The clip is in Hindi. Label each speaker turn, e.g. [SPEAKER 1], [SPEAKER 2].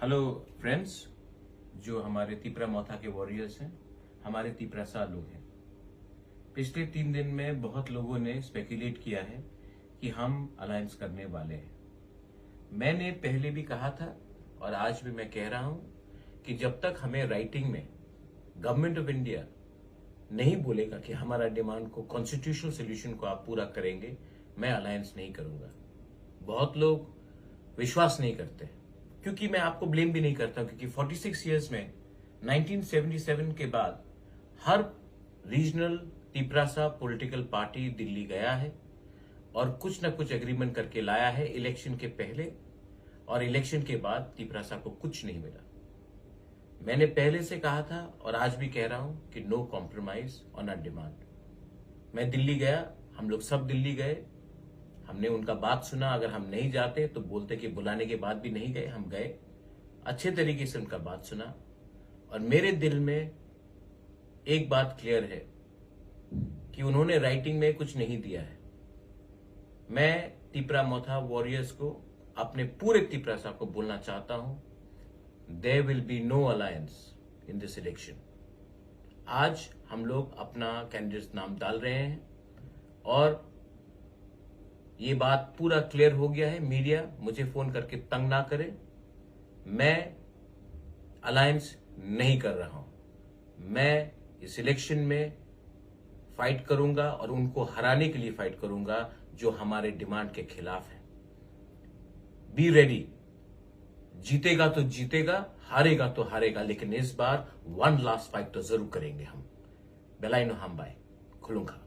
[SPEAKER 1] हेलो फ्रेंड्स, जो हमारे तिपरा मोथा के वॉरियर्स हैं, हमारे तिपरासा लोग हैं। पिछले 3 दिन में बहुत लोगों ने स्पेकुलेट किया है कि हम अलायंस करने वाले हैं। मैंने पहले भी कहा था और आज भी मैं कह रहा हूं कि जब तक हमें राइटिंग में गवर्नमेंट ऑफ इंडिया नहीं बोलेगा कि हमारा डिमांड को कॉन्स्टिट्यूशनल सोल्यूशन को आप पूरा करेंगे, मैं अलायंस नहीं करूंगा। बहुत लोग विश्वास नहीं करते, क्योंकि मैं आपको ब्लेम भी नहीं करता, क्योंकि 46 इयर्स में 1977 के बाद हर regional Tiprasa political party Delhi गया है और कुछ ना कुछ एग्रीमेंट करके लाया है इलेक्शन के पहले और इलेक्शन के बाद तिपरासा को कुछ नहीं मिला। मैंने पहले से कहा था और आज भी कह रहा हूं कि no compromise on our demand. मैं दिल्ली गया, हम लोग सब दिल्ली गए, हमने उनका बात सुना। अगर हम नहीं जाते तो बोलते कि बुलाने के बाद भी नहीं गए, हम गए, अच्छे तरीके से उनका बात सुना और मेरे दिल में एक बात क्लियर है कि उन्होंने राइटिंग में कुछ नहीं दिया है। मैं तिपरा मोथा वॉरियर्स को, अपने पूरे तिपरासा को बोलना चाहता हूं, there will be no alliance in this election. आज हम लोग अपना कैंडिडेट नाम डाल रहे हैं और ये बात पूरा क्लियर हो गया है। मीडिया मुझे फोन करके तंग ना करे, मैं अलायंस नहीं कर रहा हूं। मैं इस इलेक्शन में फाइट करूंगा और उनको हराने के लिए फाइट करूंगा जो हमारे डिमांड के खिलाफ है। बी रेडी, जीतेगा तो जीतेगा, हारेगा तो हारेगा, लेकिन इस बार वन लास्ट फाइट तो जरूर करेंगे हम। बेलाइनो हम बाय खुलूंगा।